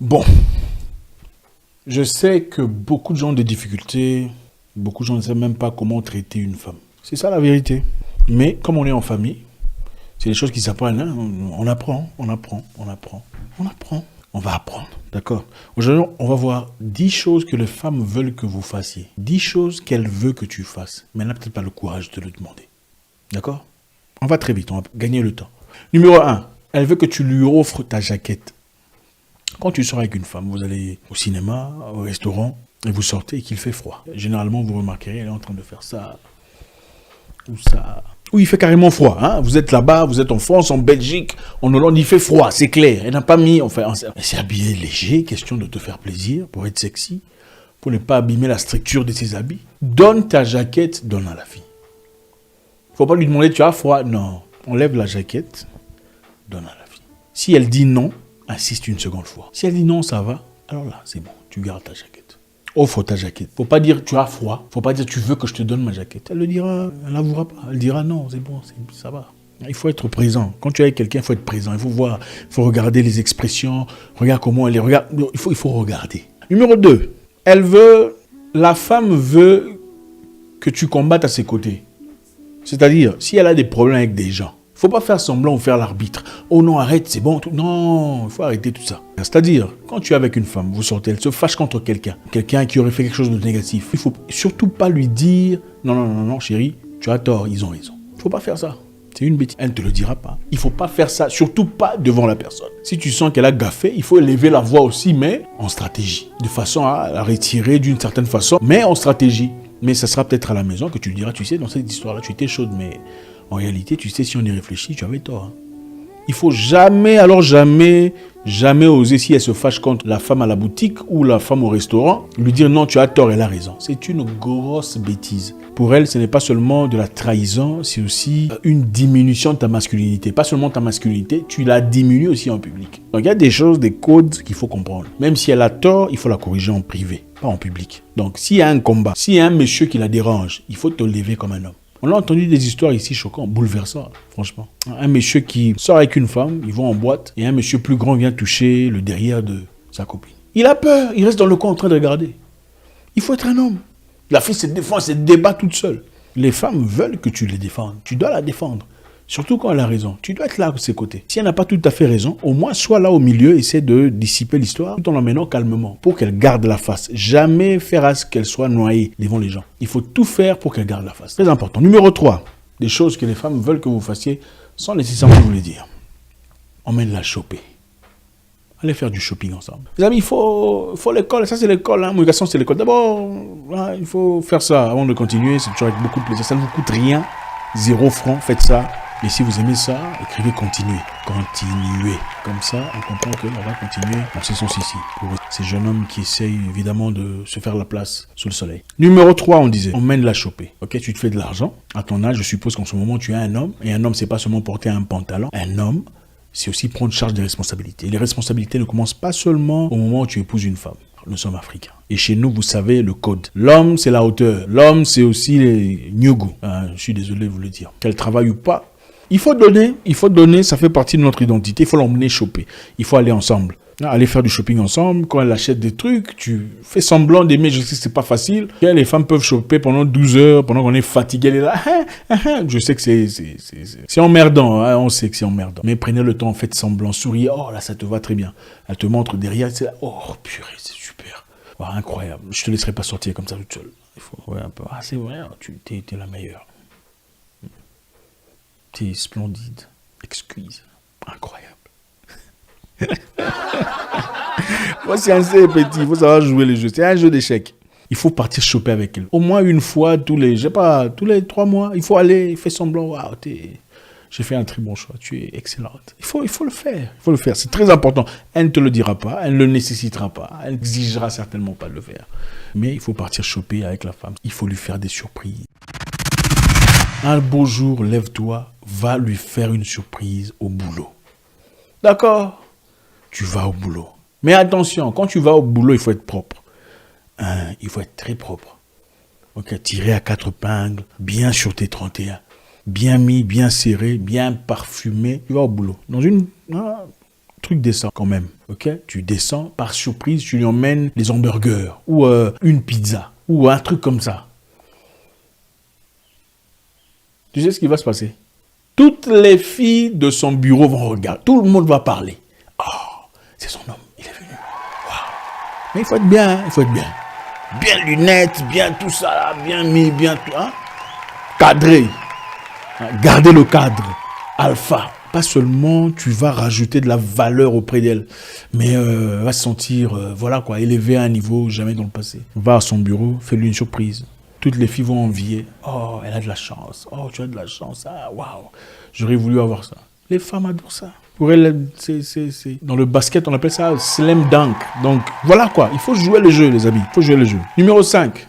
Bon, je sais que beaucoup de gens ont des difficultés, beaucoup de gens ne savent même pas comment traiter une femme. C'est ça la vérité. Mais comme on est en famille, c'est des choses qui s'apprennent. Hein. On apprend, on apprend, on apprend, on apprend. On va apprendre, d'accord? Aujourd'hui, on va voir 10 choses que les femmes veulent que vous fassiez. 10 choses qu'elles veulent que tu fasses. Mais elle n'a peut-être pas le courage de le demander. D'accord? On va très vite, on va gagner le temps. Numéro 1, elle veut que tu lui offres ta jaquette. Quand tu sors avec une femme, vous allez au cinéma, au restaurant, et vous sortez et qu'il fait froid. Généralement, vous remarquerez, elle est en train de faire ça, ou ça. Ou il fait carrément froid. Hein? Vous êtes là-bas, vous êtes en France, en Belgique, en Hollande, il fait froid, c'est clair. Elle n'a pas mis, enfin, elle s'est habillée léger, question de te faire plaisir, pour être sexy, pour ne pas abîmer la structure de ses habits. Donne ta jaquette, donne à la fille. Faut pas lui demander, tu as froid? Non. Enlève la jaquette, donne à la fille. Si elle dit non, insiste une seconde fois. Si elle dit non, ça va, alors là, c'est bon, tu gardes ta jaquette. Offre ta jaquette. Faut pas dire tu as froid. Faut pas dire tu veux que je te donne ma jaquette. Elle le dira, elle l'avouera pas. Elle dira non, c'est bon, ça va. Il faut être présent. Quand tu es avec quelqu'un, il faut être présent. Il faut voir, il faut regarder les expressions. Regarde comment elle les regarde. Il faut regarder. Numéro 2. La femme veut que tu combattes à ses côtés. C'est-à-dire, si elle a des problèmes avec des gens, il ne faut pas faire semblant ou faire l'arbitre. Oh non, arrête, c'est bon. Non, il faut arrêter tout ça. C'est-à-dire, quand tu es avec une femme, vous sortez, elle se fâche contre quelqu'un. Quelqu'un qui aurait fait quelque chose de négatif. Il ne faut surtout pas lui dire, non, chérie, tu as tort, ils ont raison. Il ne faut pas faire ça. C'est une bêtise. Elle ne te le dira pas. Il ne faut pas faire ça, surtout pas devant la personne. Si tu sens qu'elle a gaffé, il faut élever la voix aussi, mais en stratégie. De façon à la retirer d'une certaine façon, mais en stratégie. Mais ça sera peut-être à la maison que tu lui diras, tu sais, dans cette histoire-là, tu étais chaude, mais en réalité, tu sais, si on y réfléchit, tu avais tort. Hein. Il faut jamais oser, si elle se fâche contre la femme à la boutique ou la femme au restaurant, lui dire non, tu as tort, elle a raison. C'est une grosse bêtise. Pour elle, ce n'est pas seulement de la trahison, c'est aussi une diminution de ta masculinité. Pas seulement ta masculinité, tu la diminues aussi en public. Donc il y a des choses, des codes qu'il faut comprendre. Même si elle a tort, il faut la corriger en privé, pas en public. Donc s'il y a un combat, s'il y a un monsieur qui la dérange, il faut te lever comme un homme. On a entendu des histoires ici choquantes, bouleversantes, franchement. Un monsieur qui sort avec une femme, ils vont en boîte, et un monsieur plus grand vient toucher le derrière de sa copine. Il a peur, il reste dans le coin en train de regarder. Il faut être un homme. La fille se défend, elle se débat toute seule. Les femmes veulent que tu les défendes. Tu dois la défendre. Surtout quand elle a raison. Tu dois être là à ses côtés. Si elle n'a pas tout à fait raison, au moins sois là au milieu, essaie de dissiper l'histoire tout en l'emmenant calmement pour qu'elle garde la face. Jamais faire à ce qu'elle soit noyée devant les gens. Il faut tout faire pour qu'elle garde la face. Très important. Numéro 3. Des choses que les femmes veulent que vous fassiez sans nécessairement vous les dire. Emmène-la choper. Allez faire du shopping ensemble. Les amis, il faut l'école. Ça, c'est l'école. Hein. Mon garçon, c'est l'école. D'abord, hein, il faut faire ça avant de continuer. C'est toujours avec beaucoup de plaisir. Ça ne vous coûte rien. 0 francs. Faites ça. Et si vous aimez ça, écrivez continuer. Continuez. Comme ça, on comprend qu'on va continuer dans ce sens-ci. Pour ces jeunes hommes qui essayent évidemment de se faire la place sous le soleil. Numéro 3, on disait, emmène-la choper. Ok, tu te fais de l'argent. À ton âge, je suppose qu'en ce moment, tu es un homme. Et un homme, c'est pas seulement porter un pantalon. Un homme, c'est aussi prendre charge des responsabilités. Les responsabilités ne commencent pas seulement au moment où tu épouses une femme. Nous sommes africains. Et chez nous, vous savez le code. L'homme, c'est la hauteur. L'homme, c'est aussi les nyugu. Je suis désolé de vous le dire. Qu'elle travaille ou pas, il faut donner, ça fait partie de notre identité. Il faut l'emmener choper. Il faut aller ensemble. Aller faire du shopping ensemble. Quand elle achète des trucs, tu fais semblant d'aimer. Je sais que c'est pas facile. Et les femmes peuvent choper pendant 12 heures, pendant qu'on est fatigué. Elle est là. Je sais que c'est emmerdant. Hein. On sait que c'est emmerdant. Mais prenez le temps, faites semblant, souriez. Oh là, ça te va très bien. Elle te montre derrière. C'est là. Oh purée, c'est super. Oh, incroyable. Je te laisserai pas sortir comme ça toute seule. Il faut un peu. Ah, c'est vrai. Tu es la meilleure. T'es splendide, exquise, incroyable. Moi, c'est assez petit, il faut savoir jouer le jeu. C'est un jeu d'échecs. Il faut partir choper avec elle. Au moins une fois tous les 3 mois. Il faut aller, faire semblant. Waouh, j'ai fait un très bon choix. Tu es excellente. Il faut le faire. Il faut le faire. C'est très important. Elle ne te le dira pas. Elle ne le nécessitera pas. Elle n'exigera certainement pas de le faire. Mais il faut partir choper avec la femme. Il faut lui faire des surprises. Un beau jour, lève-toi, va lui faire une surprise au boulot. D'accord? Tu vas au boulot. Mais attention, quand tu vas au boulot, il faut être propre. Il faut être très propre. Ok, tiré à 4 épingles, bien sur tes 31. Bien mis, bien serré, bien parfumé. Tu vas au boulot. truc descend quand même, ok? Tu descends, par surprise, tu lui emmènes les hamburgers, ou une pizza, ou un truc comme ça. Tu sais ce qui va se passer? Toutes les filles de son bureau vont regarder. Tout le monde va parler. Oh, c'est son homme, il est venu. Wow. Mais il faut être bien, hein, il faut être bien. Bien lunettes, bien tout ça, là, bien mis, bien tout. Hein? Cadré. Hein? Garder le cadre. Alpha. Pas seulement tu vas rajouter de la valeur auprès d'elle, mais elle va se sentir, voilà quoi, élevée à un niveau jamais dans le passé. Va à son bureau, fais-lui une surprise. Toutes les filles vont envier. Oh, elle a de la chance. Oh, tu as de la chance. Ah, waouh. J'aurais voulu avoir ça. Les femmes adorent ça. Pour elles, c'est... Dans le basket, on appelle ça slam dunk. Donc, voilà quoi. Il faut jouer le jeu, les amis. Il faut jouer le jeu. Numéro 5.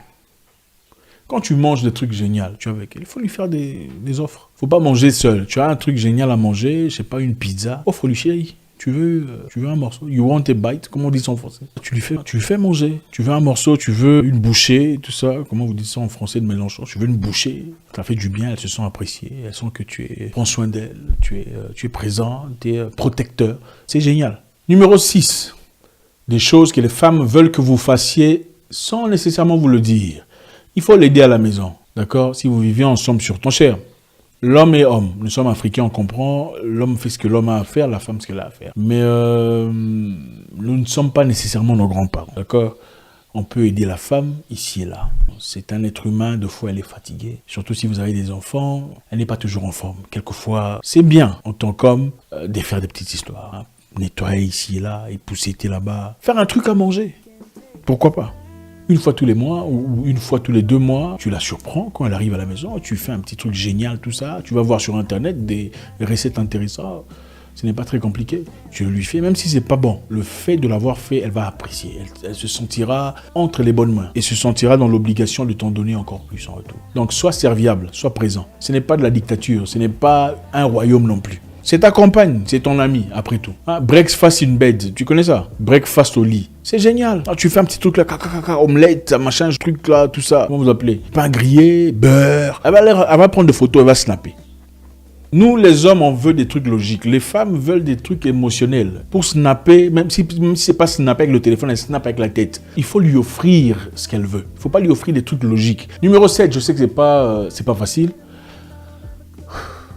Quand tu manges des trucs géniaux, tu es avec elle, il faut lui faire des offres. Il ne faut pas manger seul. Tu as un truc génial à manger, je sais pas, une pizza. Offre-lui, chérie. Tu veux un morceau? You want a bite? Comment on dit ça en français? Tu lui fais manger. Tu veux un morceau, tu veux une bouchée, tout ça. Comment vous dites ça en français de Mélenchon? Tu veux une bouchée? Ça fait du bien, elles se sentent appréciées. Elles sentent que prends soin d'elles. Tu es présent, tu es protecteur. C'est génial. Numéro 6. Des choses que les femmes veulent que vous fassiez sans nécessairement vous le dire. Il faut l'aider à la maison. D'accord? Si vous vivez ensemble sur ton cher. L'homme est homme. Nous sommes africains, on comprend. L'homme fait ce que l'homme a à faire, la femme ce qu'elle a à faire. Mais nous ne sommes pas nécessairement nos grands-parents. D'accord? On peut aider la femme ici et là. C'est un être humain, deux fois elle est fatiguée. Surtout si vous avez des enfants, elle n'est pas toujours en forme. Quelquefois, c'est bien en tant qu'homme de faire des petites histoires. Hein. Nettoyer ici et là, épousseter là-bas. Faire un truc à manger. Pourquoi pas? Une fois tous les mois ou une fois tous les 2 mois, tu la surprends quand elle arrive à la maison, tu fais un petit truc génial, tout ça, tu vas voir sur Internet des recettes intéressantes, ce n'est pas très compliqué, tu le lui fais, même si c'est pas bon. Le fait de l'avoir fait, elle va apprécier, elle se sentira entre les bonnes mains et se sentira dans l'obligation de t'en donner encore plus en retour. Donc sois serviable, sois présent. Ce n'est pas de la dictature, ce n'est pas un royaume non plus. C'est ta compagne, c'est ton ami, après tout. Hein? Breakfast in bed, tu connais ça? Breakfast au lit. C'est génial. Ah, tu fais un petit truc là, omelette, machin, truc là, tout ça. Comment vous appelez? Pain grillé, beurre. Elle va prendre des photos, elle va snapper. Nous, les hommes, on veut des trucs logiques. Les femmes veulent des trucs émotionnels. Pour snapper, même si c'est pas snapper avec le téléphone, elle snap avec la tête. Il faut lui offrir ce qu'elle veut. Il ne faut pas lui offrir des trucs logiques. Numéro 7, je sais que c'est pas facile.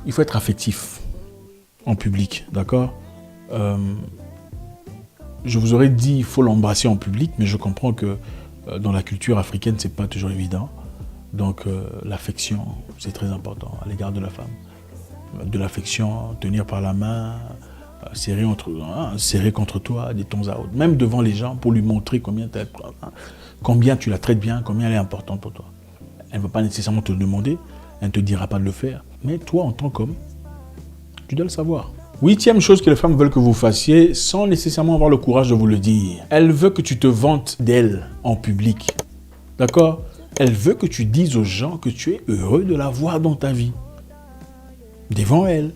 Il faut être affectif. En public, d'accord? Je vous aurais dit il faut l'embrasser en public, mais je comprends que dans la culture africaine, c'est pas toujours évident. Donc l'affection, c'est très important à l'égard de la femme. De l'affection, tenir par la main, serrer contre toi de temps à autre, même devant les gens pour lui montrer combien tu la traites bien, combien elle est importante pour toi. Elle ne va pas nécessairement te le demander, elle ne te dira pas de le faire, mais toi en tant qu'homme, tu dois le savoir. 8e chose que les femmes veulent que vous fassiez sans nécessairement avoir le courage de vous le dire. Elle veut que tu te vantes d'elle en public. D'accord? Elle veut que tu dises aux gens que tu es heureux de la voir dans ta vie. Devant elle.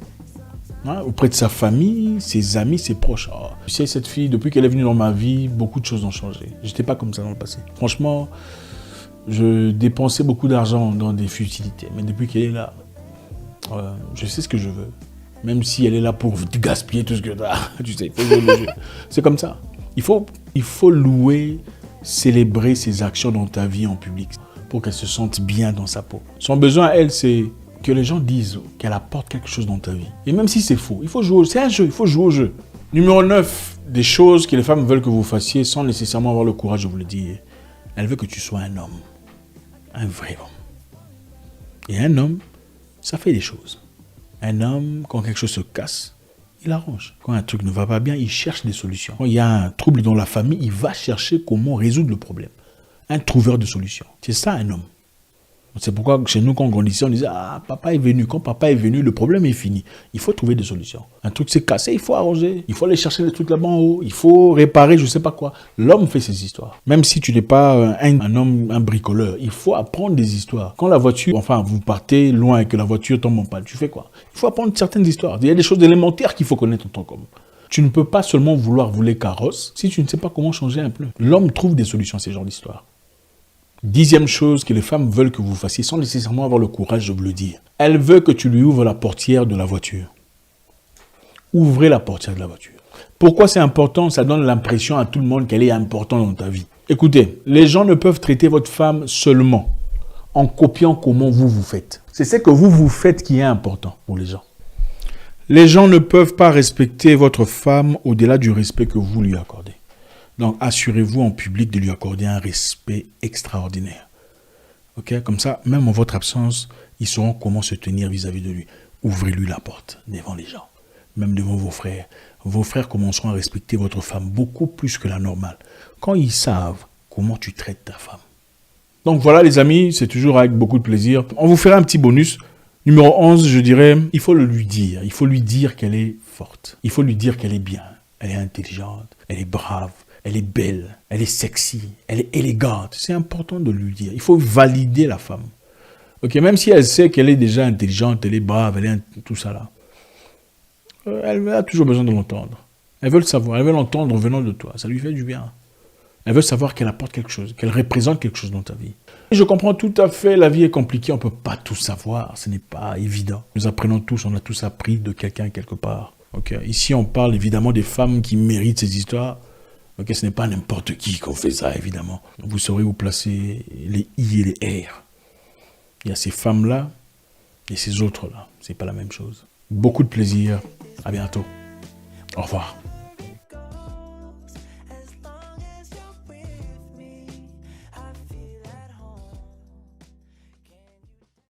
Hein? Auprès de sa famille, ses amis, ses proches. Oh, tu sais, cette fille, depuis qu'elle est venue dans ma vie, beaucoup de choses ont changé. Je n'étais pas comme ça dans le passé. Franchement, je dépensais beaucoup d'argent dans des futilités. Mais depuis qu'elle est là, je sais ce que je veux. Même si elle est là pour gaspiller tout ce que tu as. Tu sais, il faut jouer le jeu. C'est comme ça. Il faut louer, célébrer ses actions dans ta vie en public pour qu'elle se sente bien dans sa peau. Son besoin à elle, c'est que les gens disent qu'elle apporte quelque chose dans ta vie. Et même si c'est faux, il faut jouer. C'est un jeu, il faut jouer au jeu. Numéro 9, des choses que les femmes veulent que vous fassiez sans nécessairement avoir le courage de vous le dire. Elle veut que tu sois un homme. Un vrai homme. Et un homme, ça fait des choses. Un homme, quand quelque chose se casse, il arrange. Quand un truc ne va pas bien, il cherche des solutions. Quand il y a un trouble dans la famille, il va chercher comment résoudre le problème. Un trouveur de solutions. C'est ça un homme. C'est pourquoi chez nous, quand on grandissait, on disait « Ah, papa est venu. » Quand papa est venu, le problème est fini. Il faut trouver des solutions. Un truc s'est cassé, il faut arranger. Il faut aller chercher les trucs là-bas en haut. Il faut réparer, je ne sais pas quoi. L'homme fait ses histoires. Même si tu n'es pas un homme, un bricoleur, il faut apprendre des histoires. Quand la voiture, vous partez loin et que la voiture tombe en panne, tu fais quoi? Il faut apprendre certaines histoires. Il y a des choses élémentaires qu'il faut connaître en tant qu'homme. Tu ne peux pas seulement vouloir rouler carrosse si tu ne sais pas comment changer un pneu. L'homme trouve des solutions à ces genres d'histoires. 10e chose que les femmes veulent que vous fassiez sans nécessairement avoir le courage de vous le dire. Elle veut que tu lui ouvres la portière de la voiture. Ouvrez la portière de la voiture. Pourquoi c'est important? Ça donne l'impression à tout le monde qu'elle est importante dans ta vie. Écoutez, les gens ne peuvent traiter votre femme seulement en copiant comment vous faites. C'est ce que vous faites qui est important pour les gens. Les gens ne peuvent pas respecter votre femme au-delà du respect que vous lui accordez. Donc, assurez-vous en public de lui accorder un respect extraordinaire. Ok? Comme ça, même en votre absence, ils sauront comment se tenir vis-à-vis de lui. Ouvrez-lui la porte devant les gens, même devant vos frères. Vos frères commenceront à respecter votre femme beaucoup plus que la normale, quand ils savent comment tu traites ta femme. Donc voilà les amis, c'est toujours avec beaucoup de plaisir. On vous fera un petit bonus. Numéro 11, je dirais, il faut le lui dire. Il faut lui dire qu'elle est forte. Il faut lui dire qu'elle est bien. Elle est intelligente, elle est brave, elle est belle, elle est sexy, elle est élégante. C'est important de lui dire. Il faut valider la femme. Ok, même si elle sait qu'elle est déjà intelligente, elle est brave, elle est tout ça là. Elle a toujours besoin de l'entendre. Elle veut le savoir, elle veut l'entendre venant de toi. Ça lui fait du bien. Elle veut savoir qu'elle apporte quelque chose, qu'elle représente quelque chose dans ta vie. Et je comprends tout à fait, la vie est compliquée, on ne peut pas tout savoir, ce n'est pas évident. Nous apprenons tous, on a tous appris de quelqu'un quelque part. Okay. Ici, on parle évidemment des femmes qui méritent ces histoires. Okay. Ce n'est pas n'importe qui qu'on fait ça, évidemment. Vous saurez où placer les I et les R. Il y a ces femmes-là et ces autres-là. Ce n'est pas la même chose. Beaucoup de plaisir. À bientôt. Au revoir.